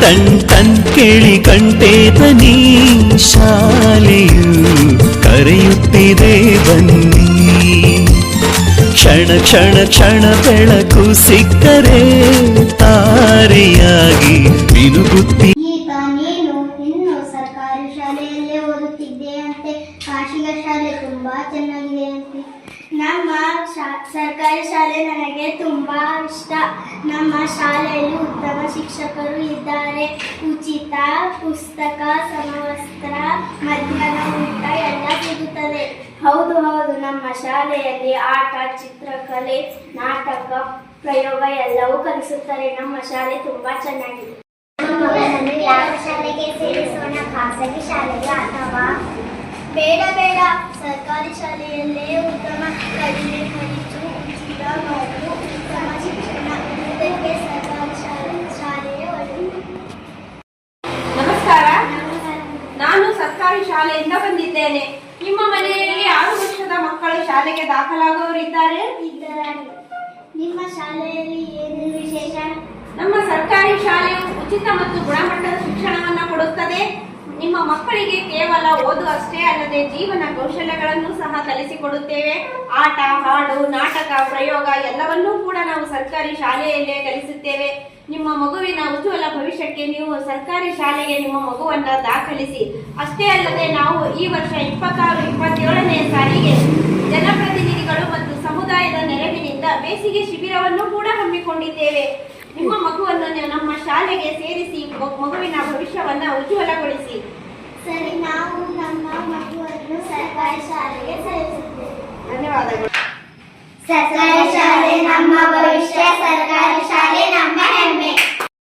Ton ಕೇಳಿ ಕಂಟೇತನಿ ಶಾಲೆಯು ಕರೆಯುತ್ತಿದೆ ಬನ್ನಿ. ಕ್ಷಣ ಕ್ಷಣ ಕ್ಷಣ ಬೆಳಕು ಸಿಕ್ಕರೆ ತಾರೆಯಾಗಿ ಮಿನುಗುತ್ತಿ. ನೀನು ಇನ್ನು ಸರ್ಕಾರಿ ಶಾಲೆಯಲ್ಲೇ ಓದುತ್ತಿದ್ದೆಯಂತೆ. ಖಾಸಗಿ ಶಾಲೆ ತುಂಬಾ ಚೆನ್ನಾಗಿದೆ ಅಂತೆ. ನಮ್ಮ ಸರ್ಕಾರಿ ಶಾಲೆ ನನಗೆ ತುಂಬಾ ಇಷ್ಟ. ನಮ್ಮ ಶಾಲೆಯಲ್ಲಿ ಉತ್ತಮ ಶಿಕ್ಷಕರು ಇದ್ದಾರೆ. ಉಚಿತ ಪುಸ್ತಕ, ಸಮವಸ್ತ್ರ, ಮಧ್ಯಾಹ್ನ ಊಟ ಎಲ್ಲ ಸಿಗುತ್ತದೆ. ಹೌದು, ನಮ್ಮ ಶಾಲೆಯಲ್ಲಿ ಆಟ, ಚಿತ್ರಕಲೆ, ನಾಟಕ, ಪ್ರಯೋಗ ಎಲ್ಲವೂ ಕಲಿಸುತ್ತಾರೆ. ನಮ್ಮ ಶಾಲೆ ತುಂಬಾ ಚೆನ್ನಾಗಿದೆ. ಯಾವ ಶಾಲೆಗೆ ಸೇರಿಸೋಣ? ಖಾಸಗಿ ಶಾಲೆಗೆ ಅಥವಾ ಬೇಡ, ಸರ್ಕಾರಿ ಶಾಲೆಯಲ್ಲೇ ಉತ್ತಮ ಕಲಿಮೆ ಖರ್ಚು, ಉಚಿತ ಮತ್ತು ಉತ್ತಮ ಶಿಕ್ಷಣ. ಇದಕ್ಕೆ ಸರ್ಕಾರಿ ಶಾಲೆಯೇ ಒಳ್ಳೆಯದು. ನಮಸ್ಕಾರ, ನಾನು ಸರ್ಕಾರಿ ಶಾಲೆಯಿಂದ ಬಂದಿದ್ದೇನೆ. ನಿಮ್ಮ ಮನೆಯಲ್ಲಿ 6 ವರ್ಷದ ಮಕ್ಕಳು ಶಾಲೆಗೆ ದಾಖಲಾಗುವವರಿದ್ದಾರೆ? ನಿಮ್ಮ ಶಾಲೆಯಲ್ಲಿ ಏನು ವಿಶೇಷ? ನಮ್ಮ ಸರ್ಕಾರಿ ಶಾಲೆಯು ಉಚಿತ ಮತ್ತು ಗುಣಮಟ್ಟದ ಶಿಕ್ಷಣವನ್ನು ಕೊಡುತ್ತದೆ. ನಿಮ್ಮ ಮಕ್ಕಳಿಗೆ ಕೇವಲ ಓದು ಅಷ್ಟೇ ಅಲ್ಲದೆ ಜೀವನ ಕೌಶಲ್ಯಗಳನ್ನು ಸಹ ಕಲಿಸಿಕೊಡುತ್ತೇವೆ. ಆಟ, ಹಾಡು, ನಾಟಕ, ಪ್ರಯೋಗ ಎಲ್ಲವನ್ನೂ ಕೂಡ ನಾವು ಸರ್ಕಾರಿ ಶಾಲೆಯಲ್ಲೇ ಕಲಿಸುತ್ತೇವೆ. ನಿಮ್ಮ ಮಗುವಿನ ಉಜ್ವಲ ಭವಿಷ್ಯಕ್ಕೆ ನೀವು ಸರ್ಕಾರಿ ಶಾಲೆಗೆ ನಿಮ್ಮ ಮಗುವನ್ನ ದಾಖಲಿಸಿ. ಅಷ್ಟೇ ಅಲ್ಲದೆ ನಾವು ಈ ವರ್ಷ 26-27ನೇ ಸಾಲಿಗೆ ಜನಪ್ರತಿನಿಧಿಗಳು ಮತ್ತು ಸಮುದಾಯದ ನೆರವಿನಿಂದ ಬೇಸಿಗೆ ಶಿಬಿರವನ್ನು ಕೂಡ ಹಮ್ಮಿಕೊಂಡಿದ್ದೇವೆ. ನಿಮ್ಮ ಮಗುವನ್ನು ನಮ್ಮ ಶಾಲೆಗೆ ಸೇರಿಸಿ ಮಗುವಿನ ಭವಿಷ್ಯವನ್ನ ಉಜ್ವಲಗೊಳಿಸಿ. ಸರಿ, ನಾವು ನಮ್ಮ ಮಗುವನ್ನು ಸರ್ಕಾರಿ ಶಾಲೆಗೆ ಸೇರಿಸುತ್ತೇವೆ. ಧನ್ಯವಾದಗಳು. ಸರ್ಕಾರಿ ಶಾಲೆ ನಮ್ಮ ಭವಿಷ್ಯ, ಸರ್ಕಾರಿ ಶಾಲೆ